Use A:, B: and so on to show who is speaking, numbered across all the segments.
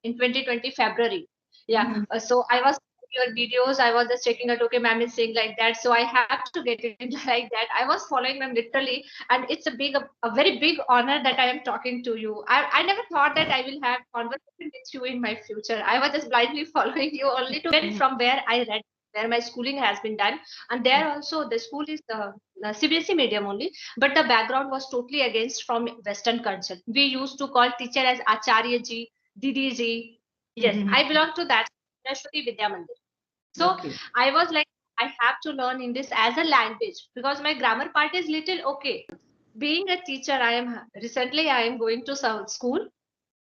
A: in 2020 February. Yeah. So I was your videos. I was just checking out. Okay, ma'am is saying like that, so I have to get it like that. I was following them literally, and it's a very big honor that I am talking to you. I never thought that I will have conversation with you in my future. I was just blindly following you only to get from where I read, where my schooling has been done, and there also the school is the CBSE medium only, but the background was totally against from Western culture. We used to call teacher as Acharya ji, Didi ji. Yes, I belong to that Saraswati Vidya Mandir. So I was like, I have to learn English as a language because my grammar part is little okay. Being a teacher, I am going to some school,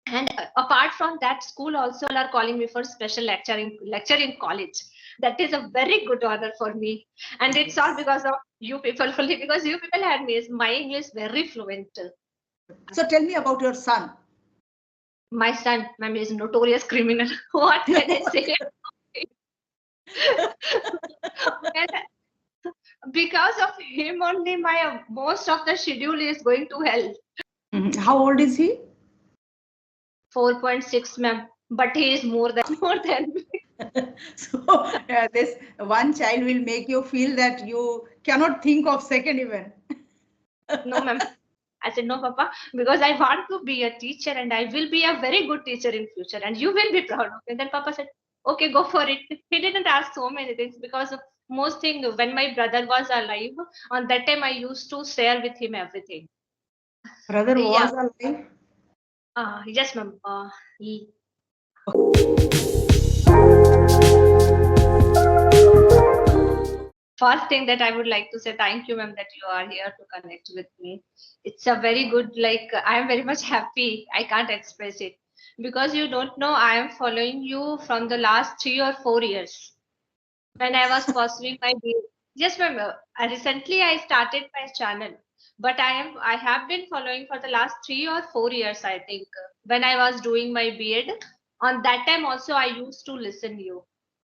A: and apart from that, school also are calling me for special lecture in college. That is a very good honor for me, and it's all because of you people only, because you people had me my English very fluent.
B: So tell me about your son.
A: My son, ma'am, is a notorious criminal. What can I say? Because of him only, my most of the schedule is going to hell.
B: How old is he?
A: 4.6, ma'am, but he is more than me.
B: So this one child will make you feel that you cannot think of second even.
A: No, ma'am. I said, no, Papa, because I want to be a teacher and I will be a very good teacher in future and you will be proud of me. Then Papa said, okay, go for it. He didn't ask so many things because of most thing when my brother was alive, on that time I used to share with him everything.
B: Brother was alive?
A: Yes, ma'am. First thing that I would like to say, thank you, ma'am, that you are here to connect with me. It's a very good, like, I am very much happy. I can't express it because you don't know, I am following you from the last 3 or 4 years when I was pursuing my BA. Yes, ma'am. Recently, I started my channel, but I have been following for the last 3 or 4 years, I think, when I was doing my B.Ed. On that time also, I used to listen you.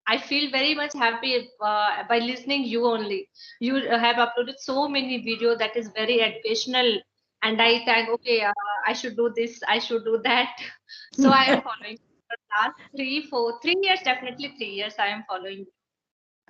A: I feel very much happy by listening you only. You have uploaded so many videos that is very educational, and I think okay, I should do this, I should do that. So I am following for the last 3 years, definitely 3 years. I am following.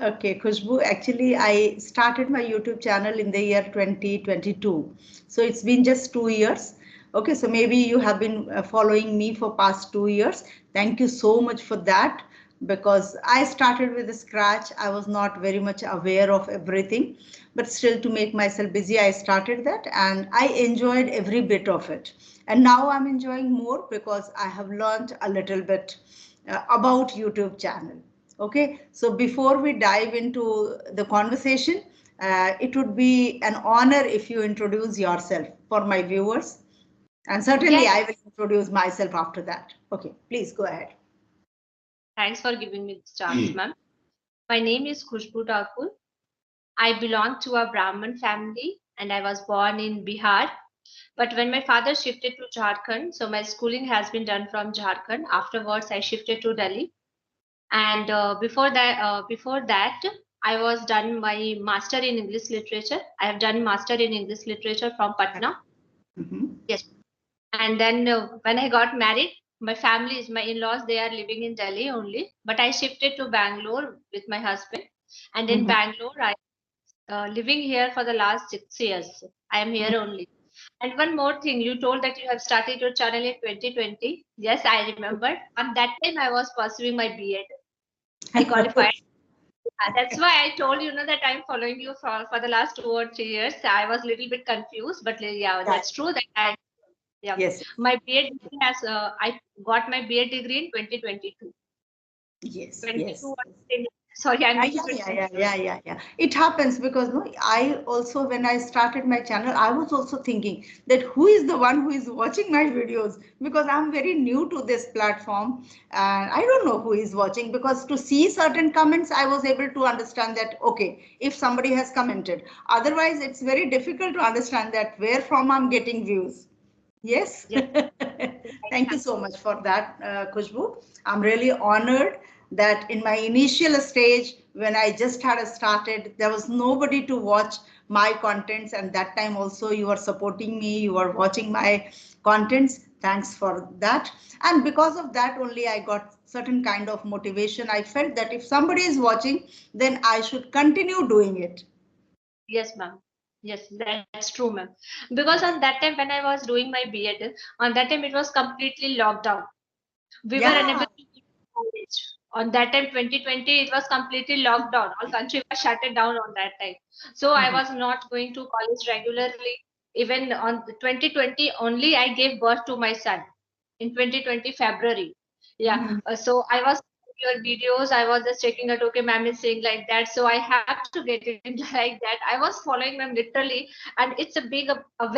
B: Okay, Kushbu, actually I started my YouTube channel in the year 2022. So it's been just 2 years. Okay, so maybe you have been following me for past 2 years. Thank you so much for that, because I started with a scratch. I was not very much aware of everything, but still to make myself busy, I started that and I enjoyed every bit of it. And now I'm enjoying more because I have learned a little bit about YouTube channel. Okay, so before we dive into the conversation, it would be an honor if you introduce yourself for my viewers. And certainly
A: Yes.
B: I will introduce myself after that. Okay, please go ahead.
A: Thanks for giving me this chance, ma'am. My name is Kushbu. I belong to a Brahmin family and I was born in Bihar. But when my father shifted to Jharkhand, so my schooling has been done from Jharkhand. Afterwards, I shifted to Delhi. And before that, I was done my master in English literature. I have done master in English literature from Patna. Yes. And then when I got married, my in-laws, they are living in Delhi only. But I shifted to Bangalore with my husband. And in Bangalore, I living here for the last 6 years. I am here only. And one more thing, you told that you have started your channel in 2020. Yes, I remember. And that time I was pursuing my B.Ed. I qualified. That's why I told you know that I'm following you for the last 2 or 3 years. I was a little bit confused, but yeah, that's true that
B: Yes.
A: my B.Ed degree I got my B.Ed degree in 2022.
B: Yes.
A: 22 sorry, I'm
B: Yeah. It happens because no, I also, when I started my channel, I was also thinking that who is the one who is watching my videos, because I'm very new to this platform and I don't know who is watching, because to see certain comments, I was able to understand that, okay, if somebody has commented, otherwise it's very difficult to understand that where from I'm getting views. Yes. Thank you so much for that, Kushbu. I'm really honored that in my initial stage, when I just had started, there was nobody to watch my contents. And that time also you are supporting me, you are watching my contents. Thanks for that. And because of that only I got certain kind of motivation. I felt that if somebody is watching, then I should continue doing it.
A: Yes, ma'am. Yes, that's true, ma'am. Because on that time when I was doing my B.Ed, on that time it was completely locked down. We were unable
B: Yeah.
A: to go to college. On that time, 2020, it was completely locked down. All country was shut it down on that time. So I
B: Mhm.
A: was not going to college regularly. Even on the 2020 only, I gave birth to my son in 2020 February. Yeah.
B: Mhm.
A: So I was your videos. I was just checking out. Okay, ma'am is saying like that. So I have to get in like that. I was following them literally, and it's a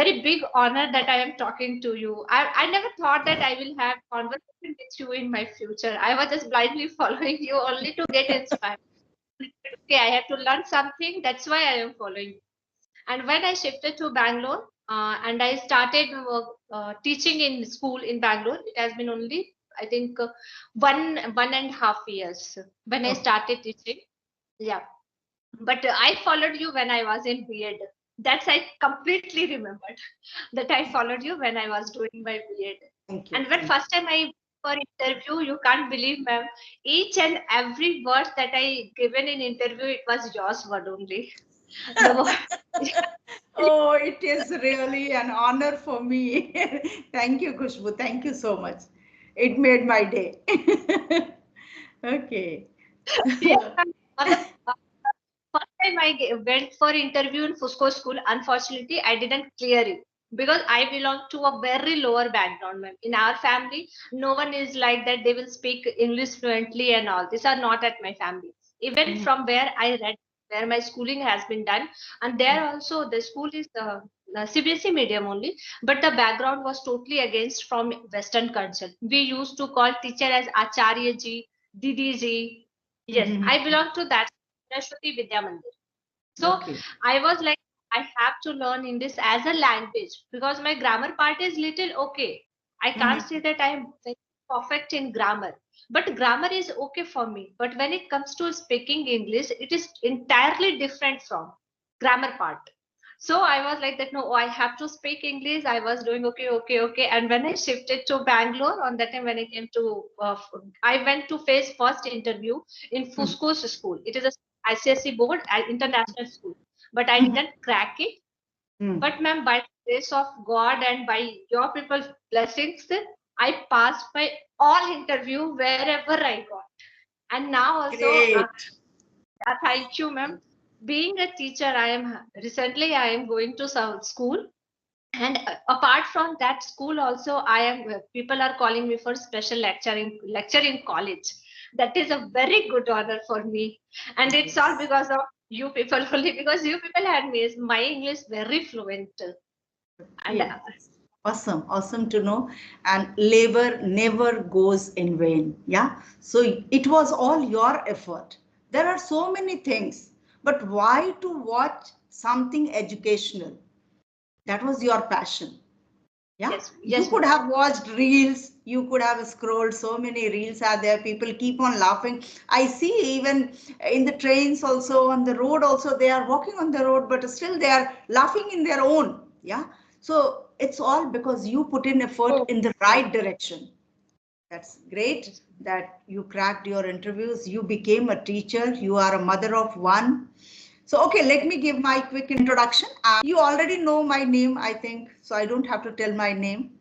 A: very big honor that I am talking to you. I never thought that I will have conversation with you in my future. I was just blindly following you only to get inspired. Okay, I have to learn something. That's why I am following. And when I shifted to Bangalore and I started teaching in school in Bangalore, it has been only I think 1.5 years when I
B: Okay.
A: started teaching. Yeah, but I followed you when I was in B.Ed. That's I completely remembered that I followed you when I was doing my B.Ed.
B: Thank you.
A: And when
B: Thank
A: first time I for interview, you can't believe, ma'am, each and every word that I given in interview, it was yours word only. The word.
B: Oh, it is really an honor for me. Thank you, Kushbu. Thank you so much. It made my day. Okay.
A: Yes, ma'am. First time went for interview in Fusco school, unfortunately, I didn't clear it because I belong to a very lower background, ma'am. In our family, no one is like that. They will speak English fluently and all. These are not at my family. Even
B: Mhm.
A: from where I read, where my schooling has been done, and there also the school is the CBSE medium only, but the background was totally against from Western culture. We used to call teacher as Acharya ji, Didi ji. Yes,
B: Mhm.
A: I belong to that Saraswati Vidya Mandir. So
B: Okay.
A: I was like, I have to learn English as a language because my grammar part is little okay. I can't
B: Mhm.
A: say that I'm very perfect in grammar, but grammar is okay for me. But when it comes to speaking English, it is entirely different from grammar part. So I was like that, no, I have to speak English. I was doing okay, okay, okay. And when I shifted to Bangalore, on that time when I came to, I went to face first interview in
B: Mhm.
A: Fusco's school. It is a ICSE board, an international school. But I
B: Mhm.
A: didn't crack it.
B: Mhm.
A: But ma'am, by the grace of God and by your people's blessings, I passed by all interview wherever I got. And now also,
B: Great.
A: thank you, ma'am. Being a teacher, I am going to some school, and apart from that school also I am people are calling me for special lecture in college. That is a very good honor for me, and it's all
B: Yes.
A: because of you people only, because you people had me my English very fluent. And
B: Okay. Awesome. Awesome to know. And labor never goes in vain. Yeah. So it was all your effort. There are so many things, but why to watch something educational? That was your passion. Yeah,
A: yes,
B: you
A: yes,
B: could
A: ma'am.
B: have watched reels, you could have scrolled, so many reels are there. People keep on laughing. I see even in the trains also, on the road also, they are walking on the road, but still they are laughing in their own. Yeah. So it's all because you put in effort
A: Oh,
B: in the
A: yes,
B: right direction. That's great
A: yes.
B: that you cracked your interviews. You became a teacher. You are a mother of one. So, okay, let me give my quick introduction. You already know my name, I think, so I don't have to tell my name.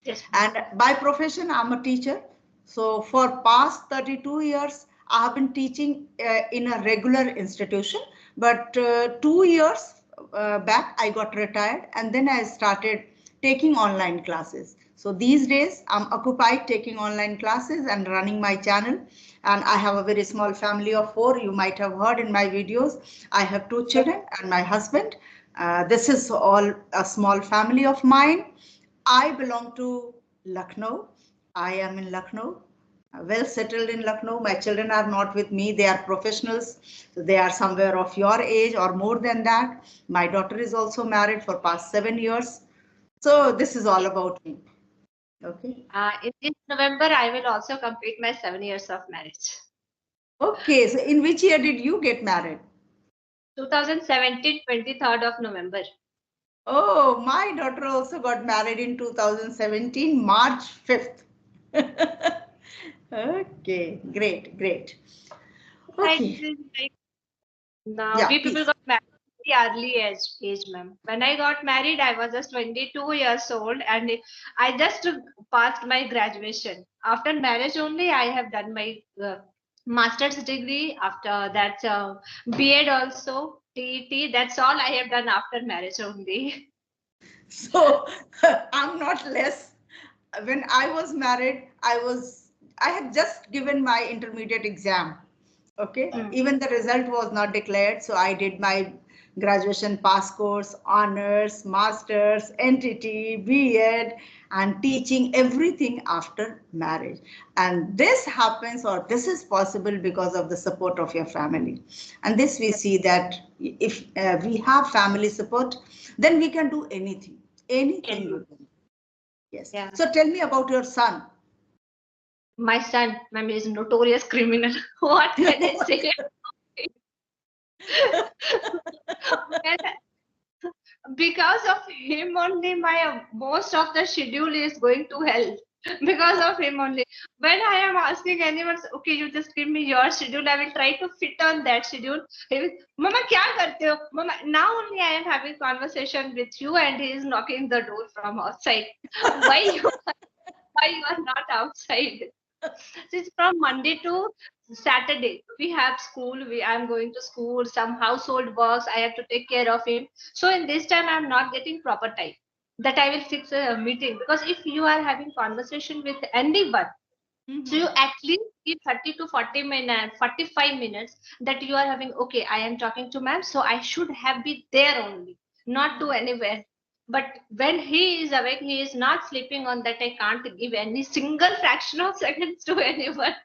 A: Yes, ma'am.
B: And by profession, I'm a teacher. So for past 32 years, I have been teaching in a regular institution. But 2 years back, I got retired and then I started taking online classes. So these days, I'm occupied taking online classes and running my channel. And I have a very small family of four. You might have heard in my videos. I have two
A: Yes,
B: children and my husband. This is all a small family of mine. I belong to Lucknow. I am in Lucknow, well settled in Lucknow. My children are not with me. They are professionals. So they are somewhere of your age or more than that. My daughter is also married for past 7 years. So this is all about me. Okay.
A: in this November I will also complete my 7 years of marriage.
B: Okay. So in which year did you get married?
A: 2017, 23rd of November.
B: Oh, my daughter also got married in 2017, March 5th. Okay, great, great.
A: I
B: Okay,
A: didn't like now
B: yeah,
A: we people
B: please.
A: got married at the early age, ma'am. When I got married, I was just 22 years old, and I just passed my graduation. After marriage only, I have done my master's degree. After that, B.Ed also, TET. That's all I have done after marriage only.
B: So I'm not less. When I was married, I had just given my intermediate exam. Okay,
A: Hmm.
B: even the result was not declared. So I did my graduation pass course, honors, masters, entity, B.Ed, and teaching everything after marriage. And this happens, or this is possible because of the support of your family. And this we
A: Yes.
B: see that if we have family support, then we can do anything. Anything
A: And
B: you can. Yes.
A: yeah,
B: So tell me about your son.
A: my son, ma'am, is notorious criminal. What can I say? Well, because of him only my most of the schedule is going to hell. Because of him only, when I am asking anyone, okay, you just give me your schedule, I will try to fit on that schedule. He will, mama kya karte ho mama, now only I am having conversation with you and he is knocking the door from outside. why you why you are not outside? Since from Monday to Saturday, we have school. I'm going to school. Some household works. I have to take care of him. So in this time, I'm not getting proper time. That I will fix a meeting, because if you are having conversation with anyone, so you
B: Mhm.
A: at least give 30 to 40 minutes, 45 minutes, that you are having, okay, I am talking to ma'am, so I should have been there only, not to anywhere. But when he is awake, he is not sleeping on that. I can't give any single fraction of seconds to anyone.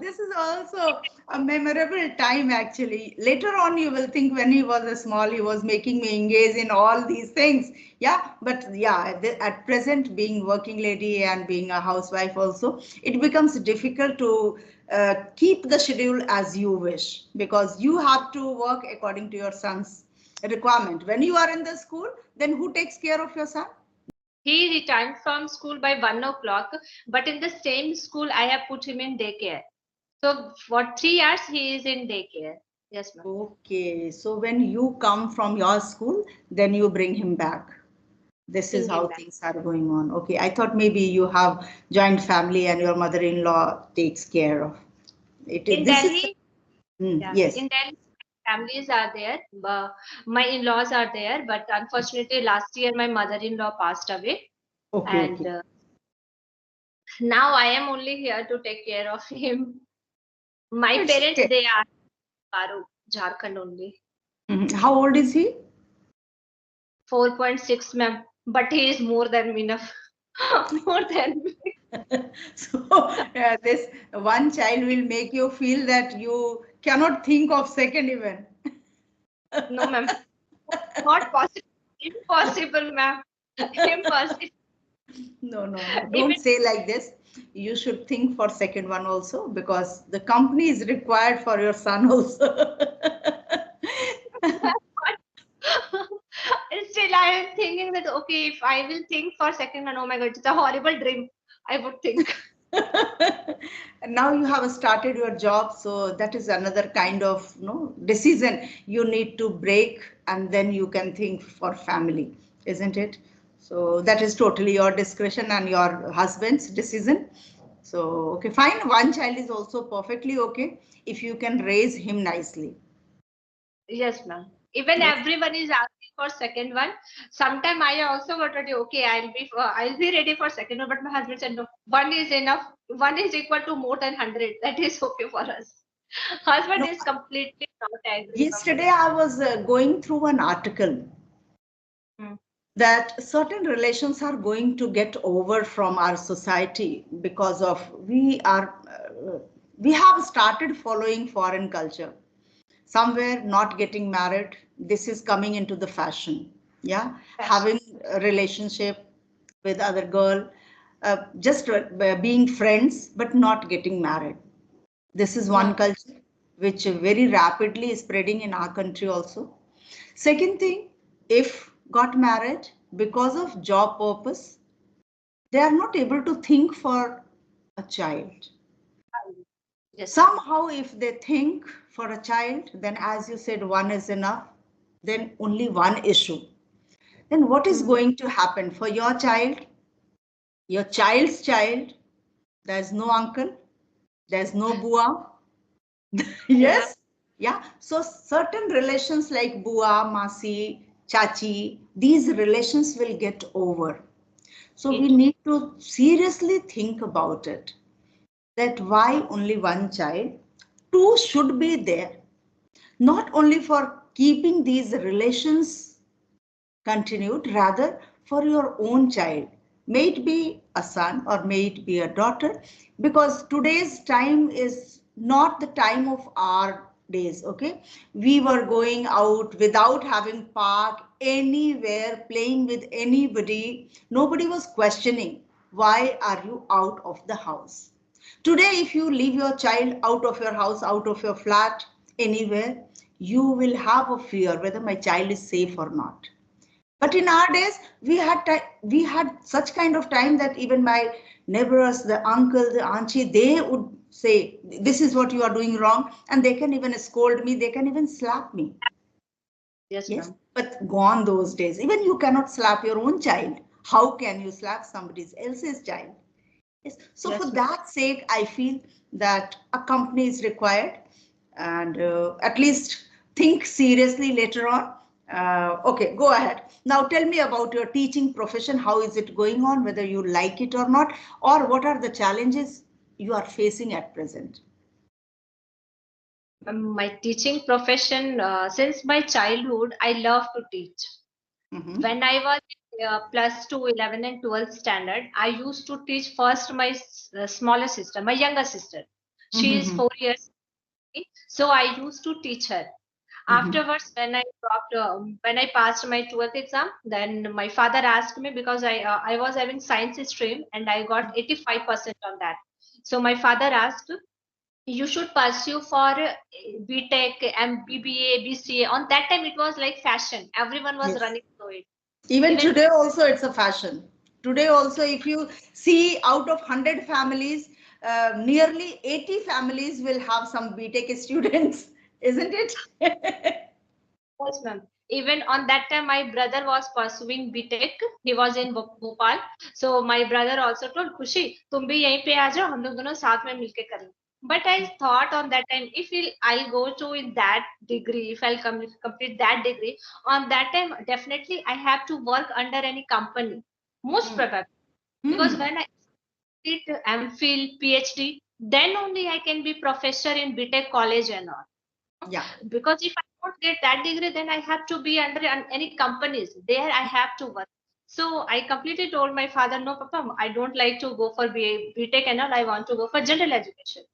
B: This is also a memorable time actually. Later on, you will think when he was a small, he was making me engage in all these things. Yeah, but yeah, at present, being working lady and being a housewife also, it becomes difficult to keep the schedule as you wish because you have to work according to your son's requirement. When you are in the school, then who takes care of your son?
A: He returned from school by 1 o'clock, but in the same school, I have put him in daycare. So for 3 hours, he is in daycare. Yes, ma'am.
B: Okay, so when you come from your school, then you bring him back. This is
A: Bring him
B: how
A: back.
B: things are going on. Okay, I thought maybe you have joint family and your mother-in-law takes care of it.
A: In
B: This is,
A: Delhi, yeah,
B: yes.
A: in Delhi, families are there. My in-laws are there, but unfortunately, last year my mother-in-law passed away,
B: Okay,
A: and
B: okay.
A: now I am only here to take care of him. My
B: It's
A: parents,
B: okay.
A: they are Paro, Jharkhand only.
B: How old is he?
A: 4.6, ma'am. But he is more than enough. More than me.
B: So this one child will make you feel that you cannot think of second even.
A: No, ma'am. Not possible. Impossible, ma'am. Impossible.
B: No, no, no.
A: Even
B: Don't say like this. You should think for second one also because the company is required for your son also.
A: still, I am thinking that okay, if I will think for second one, oh my god, it's a horrible dream. I would think.
B: Now you have started your job, so that is another kind of decision you need to break, and then you can think for family, isn't it? So that is totally your discretion and your husband's decision. So okay, fine. One child is also perfectly okay if you can raise him nicely.
A: Yes, ma'am. Even
B: Okay.
A: everyone is asking for second one. Sometime I also got to okay, I'll be ready for second one, but my husband said no. One is enough. One is equal to more than 100. That is okay for us. Husband
B: No,
A: is completely not agree, ma'am.
B: yesterday I was going through an article
A: Hmm.
B: that certain relations are going to get over from our society because of we have started following foreign culture somewhere, not getting married. This is coming into the fashion. Yeah,
A: Fashion.
B: having a relationship with other girl, just being friends but not getting married. This is one
A: Hmm.
B: culture which very rapidly is spreading in our country also. Second thing, if got married because of job purpose, they are not able to think for a child.
A: Yes.
B: Somehow, if they think for a child, then as you said, one is enough, then only one issue. Then what is going to happen for your child, your child's child? There's no uncle, there's no bua. Yes. Yeah. So certain relations like bua, masi, chachi, these relations will get over. So we need to seriously think about it. That why only one child? Two should be there. Not only for keeping these relations continued, rather for your own child. May it be a son or may it be a daughter, because today's time is not the time of our days. Okay, we were going out without having park anywhere, playing with anybody. Nobody was questioning why are you out of the house. Today, if you leave your child out of your house, out of your flat, anywhere, you will have a fear whether my child is safe or not. But in our days, we had such kind of time that even my neighbors, the uncle, the auntie, they would say, "This is what you are doing wrong," and they can even scold me. They can even slap me.
A: Yes,
B: Yes,
A: ma'am.
B: but gone those days. Even you cannot slap your own child. How can you slap somebody else's child? Yes. So for
A: Yes, ma'am.
B: that sake, I feel that a company is required, and at least think seriously later on. Okay, go ahead. Now tell me about your teaching profession. How is it going on, whether you like it or not, or what are the challenges you are facing at present?
A: My teaching profession, since my childhood, I love to teach.
B: Mm-hmm.
A: When I was plus 2, 11 and 12th standard, I used to teach first my smaller sister, my younger sister. She is
B: Mm-hmm.
A: 4 years, so I used to teach her.
B: Mm-hmm.
A: Afterwards, when I passed my 12th exam, then my father asked me, because I was having science stream and I got 85% on that. So my father asked, you should pursue for BTech, BBA, BCA. On that time, it was like fashion. Everyone was
B: Yes.
A: running through it.
B: Even
A: Even
B: today also it's a fashion. Today also, if you see out of 100 families, nearly 80 families will have some BTech students, isn't it?
A: yes, ma'am. Even on that time, my brother was pursuing BTech. He was in Bhopal. So my brother also told, Kushi, तुम भी यहीं पे आ जाओ, हम लोग दोनों साथ में मिलके करेंगे. But I thought on that time, if I'll go to in that degree, if I'll complete that degree, on that time, definitely I have to work under any company. Most probably. Because
B: Hmm.
A: when I complete MPhil, PhD, then only I can be professor in BTech college and all.
B: Yeah.
A: Because if I don't get that degree, then I have to be under any companies. There I have to work. So I completely told my father, no, Papa, I don't like to go for BTech and all. I want to go for general education.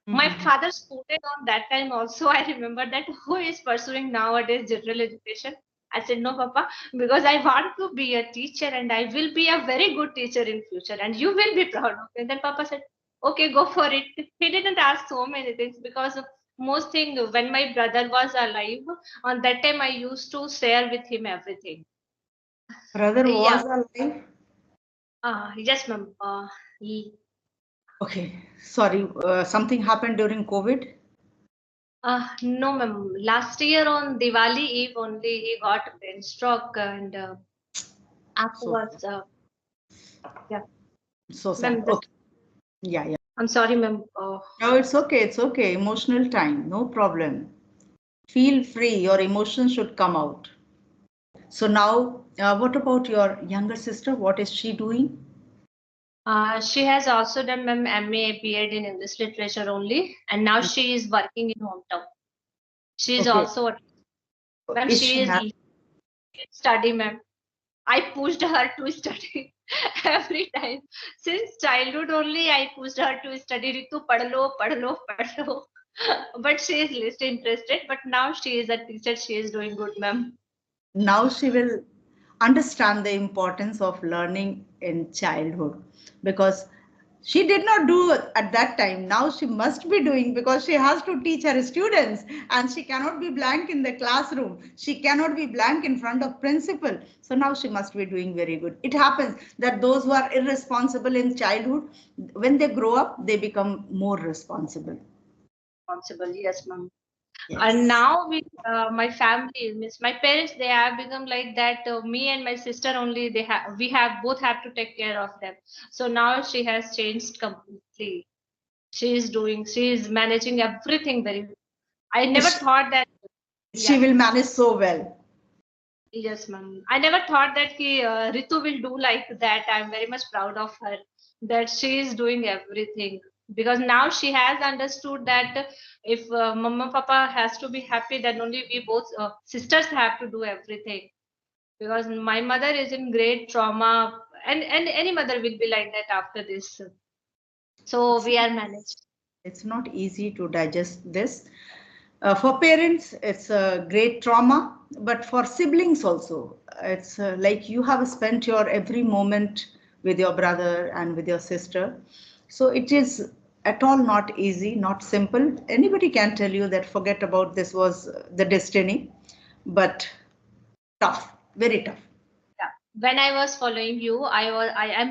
A: My
B: Mhm.
A: father scolded on that time also. I remember that, who is pursuing nowadays general education? I said, no, Papa, because I want to be a teacher and I will be a very good teacher in future and you will be proud of me. And then Papa said, okay, go for it. He didn't ask so many things, because most thing, when my brother was alive, on that time I used to share with him everything.
B: Brother
A: Yeah.
B: was alive.
A: Yes, ma'am.
B: Okay. Sorry. Something happened during COVID.
A: No, ma'am. Last year on Diwali Eve only he got brain stroke, and
B: So
A: afterwards, yeah,
B: so sad.
A: ma'am.
B: Okay. Yeah. Yeah.
A: I'm sorry, ma'am.
B: No, it's okay. It's okay. Emotional time. No problem. Feel free. Your emotions should come out. So now, what about your younger sister? What is she doing?
A: She has also done, ma'am, MA, BEd in English literature only, and now she is working in hometown. She is
B: Okay.
A: also, ma'am,
B: Is she
A: she is
B: married?
A: study, ma'am. I pushed her to study every time. Since childhood only, I pushed her to study. Ritu, pad lo, pad lo, pad lo. But she is least interested. But now she is a teacher. She is doing good, ma'am.
B: Now she will understand the importance of learning in childhood, because She did not do at that time. Now she must be doing because she has to teach her students and she cannot be blank in the classroom. She cannot be blank in front of principal. So now she must be doing very good. It happens that those who are irresponsible in childhood, when they grow up, they become more responsible.
A: Responsible, yes, ma'am. And
B: Yes.
A: now my family, means my parents, they have become like that. Me and my sister only, we have both have to take care of them. So now she has changed completely. She is managing everything very. I never
B: She,
A: thought that.
B: she
A: Yeah.
B: will manage so well.
A: Yes, ma'am. I never thought that Ritu will do like that. I'm very much proud of her that she is doing everything, because now she has understood that if Mama Papa has to be happy, then only we both sisters have to do everything. Because my mother is in great trauma, and any mother will be like that after this. So
B: It's
A: we are managed.
B: it's not easy to digest this. For parents, it's a great trauma, but for siblings also, it's like you have spent your every moment with your brother and with your sister. So it is at all not easy, not simple. Anybody can tell you that forget about this was the destiny, but tough, very tough.
A: Yeah. When I was following you, I am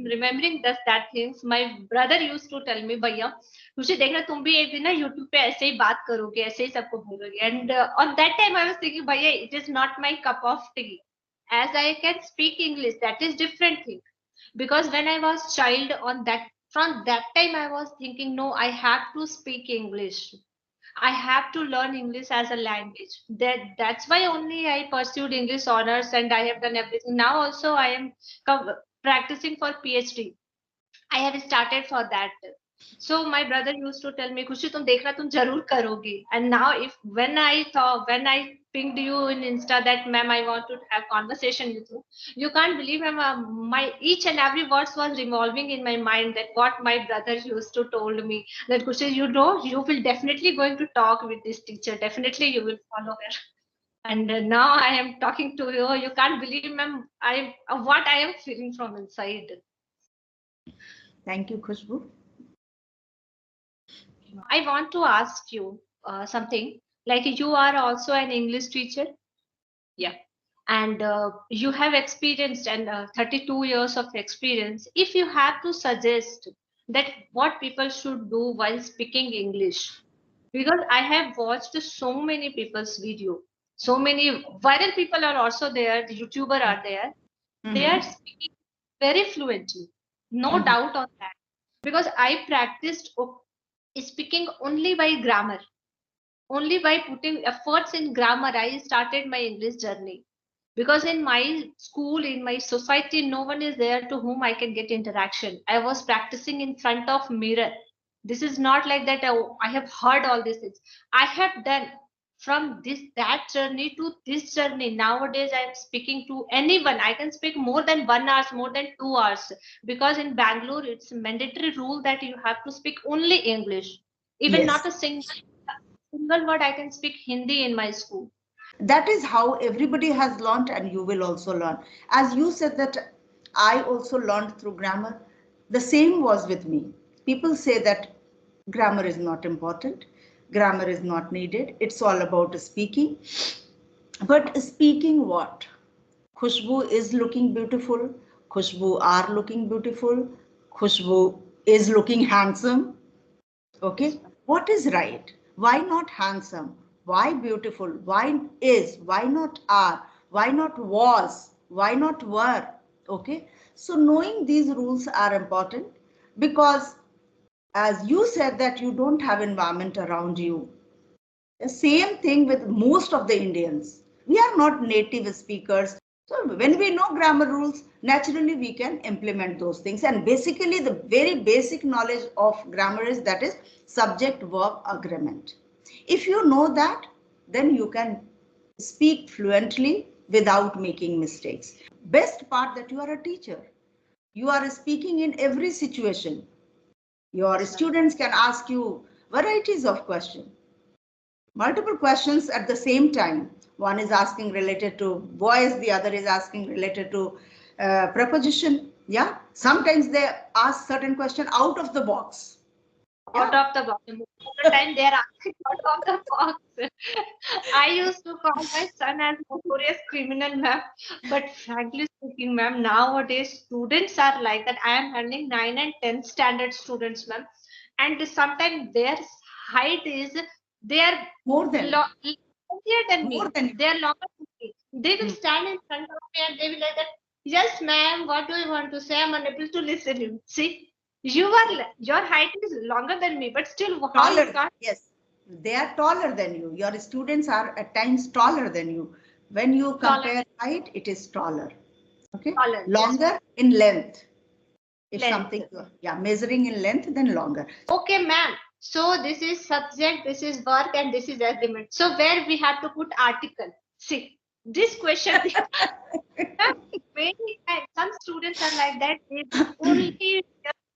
A: remembering that things. My brother used to tell me, भैया तुझे देखना तुम भी एक दिन ना YouTube पे ऐसे ही बात करोगे, ऐसे ही सबको बोलोगे. And on that time I was thinking, भैया it is not my cup of tea. As I can speak English, that is different thing. Because when I was child, on that from that time I was thinking, no, I have to speak English. I have to learn English as a language. That's why only I pursued English honors and I have done everything. Now also I am practicing for PhD. I have started for that. So my brother used to tell me, "खुशी तुम देखना तुम जरूर करोगी." And now if when I pinged you in Insta that ma'am I want to have conversation with you, you can't believe ma'am, my each and every words was revolving in my mind that what my brother used to told me that Kushi, you know, you will definitely going to talk with this teacher. Definitely you will follow her. And now I am talking to you. You can't believe ma'am, I what I am feeling from inside.
B: Thank you, Kushbu.
A: I want to ask you something. Like you are also an English teacher, yeah, and you have experienced and 32 years of experience. If you have to suggest that what people should do while speaking English, because I have watched so many people's video, so many viral people are also there, the YouTuber are there. They are
B: Mhm.
A: speaking very fluently, no
B: Mhm.
A: doubt on that. Because I practiced speaking only by grammar. Only by putting efforts in grammar, I started my English journey. Because in my school, in my society, no one is there to whom I can get interaction. I was practicing in front of mirror. This is not like that. I have heard all these things. I have done from that journey to this journey. Nowadays, I am speaking to anyone. I can speak more than 1 hour, more than 2 hours. Because in Bangalore, it's a mandatory rule that you have to speak only English. Even not
B: Yes.
A: a single word I can speak Hindi in my school.
B: That is how everybody has learned and you will also learn. As you said that I also learned through grammar, the same was with me. People say that grammar is not important, grammar is not needed, it's all about speaking. But speaking what? Khushbu is looking beautiful, Khushbu are looking beautiful, Khushbu is looking handsome.
A: Yes,
B: Okay, what is right? Why not handsome? Why beautiful? Why is? Why not are? Why not was? Why not were? Okay, so knowing these rules are important because, as you said, that you don't have environment around you. The same thing with most of the Indians. We are not native speakers. So when we know grammar rules, naturally we can implement those things. And basically the very basic knowledge of grammar is that is subject verb agreement. If you know that, then you can speak fluently without making mistakes. Best part that you are a teacher. You are speaking in every situation. Your
A: yes, ma'am.
B: students can ask you varieties of questions, multiple questions at the same time. One is asking related to voice, the other is asking related to preposition. Yeah, sometimes they ask certain question out of the box.
A: Out of the box. Most of the time they are asking out of the box. I used to call my son as notorious criminal, ma'am. But frankly speaking, ma'am, nowadays students are like that. I am handling 9 and 10 standard students, ma'am. And sometimes their height is they are
B: More than
A: longer than
B: more
A: me.
B: than
A: They are longer than me. They will stand in front of me and they will like that. Yes, ma'am. What do you want to say? I'm unable to listen. You see. Your height is longer than me, but still, how you
B: taller.
A: can't?
B: Yes, they are taller than you. Your students are at times taller than you. When you
A: Taller,
B: compare height, it is taller. Okay,
A: taller, yes,
B: longer in length. If
A: length.
B: something, yeah, measuring in length, then longer.
A: Okay, ma'am. So this is subject, this is work, and this is agreement. So where we have to put article? See, this question. Ma'am, some students are like that. They only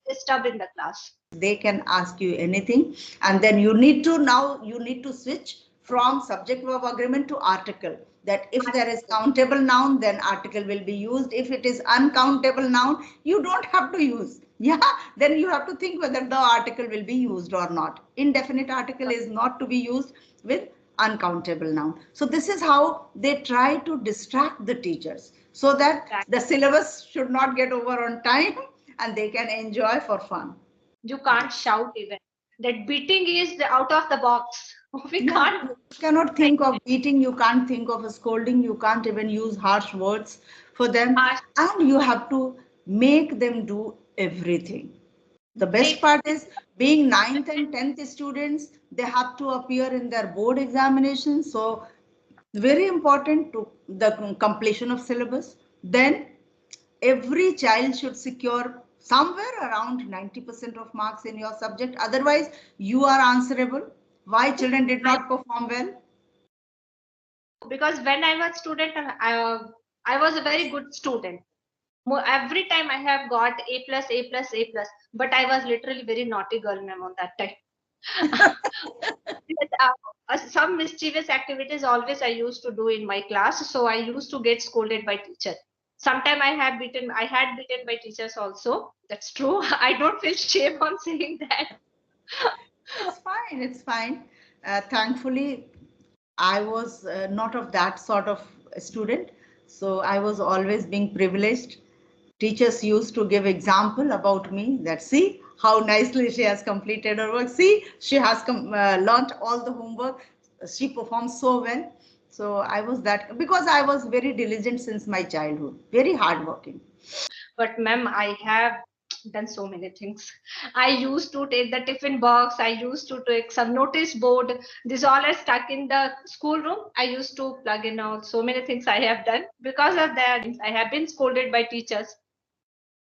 A: disturb in the class.
B: They can ask you anything, and then you need to switch from subject verb agreement to article. That if there is countable noun, then article will be used. If it is uncountable noun, you don't have to use. Yeah, then you have to think whether the article will be used or not. Indefinite article is not to be used with uncountable noun. So this is how they try to distract the teachers so that the syllabus should not get over on time and they can enjoy for fun.
A: You can't shout even. That beating is the out of the box. We
B: Yeah,
A: can't.
B: you cannot think of beating, you can't think of a scolding, you can't even use harsh words for them,
A: Ask.
B: and you have to make them do everything. The best
A: See,
B: part is being 9th and 10th students, they have to appear in their board examinations. So very important to the completion of syllabus. Then every child should secure somewhere around 90% of marks in your subject. Otherwise, you are answerable. Why children did
A: I
B: not perform well?
A: because when I was student, I was a very good student. Every time I have got A plus, A plus, A plus. But I was literally very naughty girl, ma'am, on that time. Yes, some mischievous activities always I used to do in my class, so I used to get scolded by teacher. Sometime I had beaten by teachers also. That's true. I don't feel shame on saying that.
B: It's fine. It's fine. Thankfully, I was not of that sort of student. So I was always being privileged. Teachers used to give example about me that see how nicely she has completed her work. See, she has learnt all the homework. She performs so well. So I was that because I was very diligent since my childhood, very hardworking.
A: But ma'am, I have done so many things. I used to take the tiffin box. I used to take some notice board. This all is stuck in the schoolroom. I used to plug in all so many things I have done. Because of that, I have been scolded by teachers.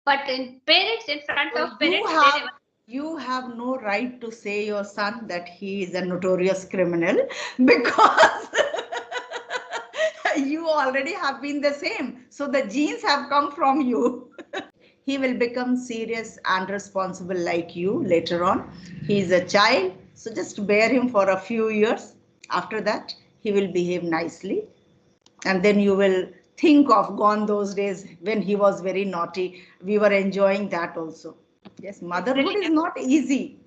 A: But in parents, in front
B: So
A: of parents, they never.
B: you have no right to say your son that he is a notorious criminal because you already have been the same. So the genes have come from you. He will become serious and responsible like you later on. He is a child, so just bear him for a few years. After that, he will behave nicely. And then you will think of gone those days when he was very naughty. We were enjoying that also. Yes, motherhood
A: Literally,
B: is not easy.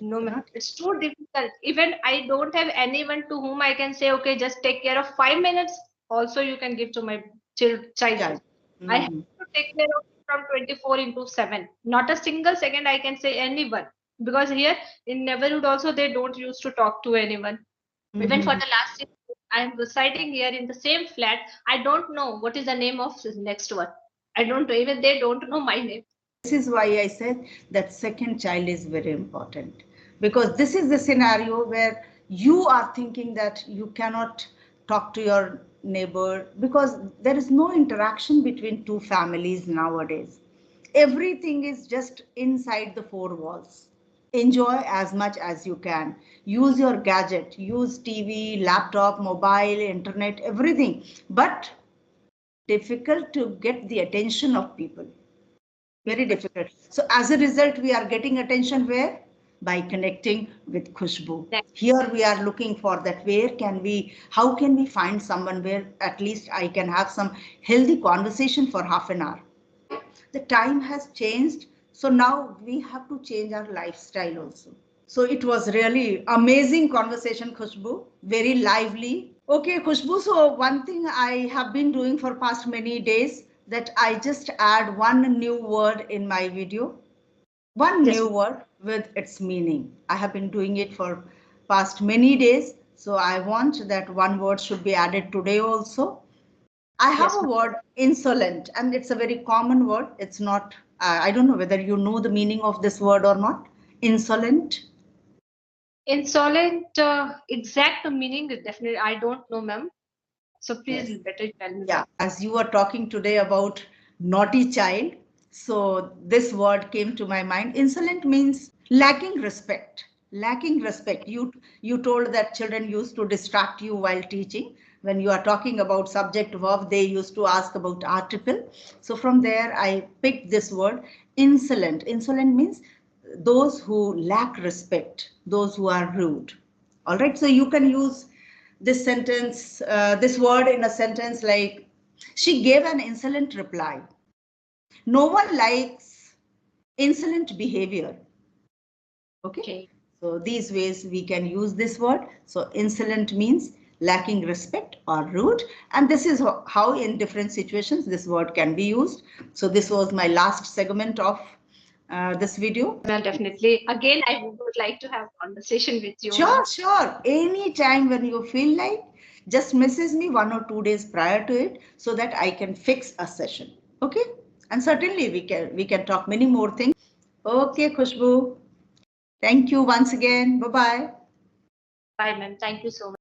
A: no, ma'am.
B: Not
A: It's too difficult. Even I don't have anyone to whom I can say, okay, just take care of 5 minutes. Also, you can give to my child.
B: child.
A: I have
B: Mhm.
A: to take care of it from 24 into 7. Not a single second I can say anyone. Because here in neighborhood also they don't used to talk to anyone. Even for
B: Mhm.
A: the last year, I am residing here in the same flat. I don't know what is the name of the next one. I don't know. Even they don't know my name.
B: This is why I said that second child is very important because this is the scenario where you are thinking that you cannot talk to your neighbor because there is no interaction between two families nowadays. Everything is just inside the four walls. Enjoy as much as you can. Use your gadget, use TV, laptop, mobile, internet, everything. But difficult to get the attention of people. Very
A: People.
B: difficult. So as a result, we are getting attention where? By connecting with Kushbu. Here we are looking for that how can we find someone where at least I can have some healthy conversation for half an hour. the time has changed. So now we have to change our lifestyle also. So it was really amazing conversation, Kushbu, very lively. Okay, Kushbu, so one thing I have been doing for past many days that I just add one new word in my video, one
A: Yes.
B: new word with its meaning. I have been doing it for past many days. So I want that one word should be added today also. I have
A: Yes,
B: a
A: ma'am.
B: word insolent, and it's a very common word. It's not, I don't know whether you know the meaning of this word or not. Insolent.
A: Insolent, exact meaning is definitely I don't know, ma'am. So
B: Yes.
A: please better tell me,
B: Yeah.
A: ma'am.
B: As you were talking today about naughty child, so this word came to my mind. Insolent means lacking respect. Lacking respect. You told that children used to distract you while teaching. When you are talking about subject verb, they used to ask about article. So from there, I picked this word insolent. Insolent means those who lack respect, those who are rude. All right. So you can use this sentence, this word in a sentence like, she gave an insolent reply. No one likes insolent behavior. Okay.
A: Okay.
B: So these ways we can use this word. So insolent means lacking respect or rude. And this is how in different situations this word can be used. So this was my last segment of this video.
A: Well, definitely. Again, I would like to have conversation with you,
B: Sure,
A: ma'am.
B: sure. Anytime when you feel like, just message me 1 or 2 days prior to it so that I can fix a session. Okay? And certainly we can talk many more things. Okay, Kushbu. Thank you once again. Bye bye.
A: Bye, ma'am. Thank you so much.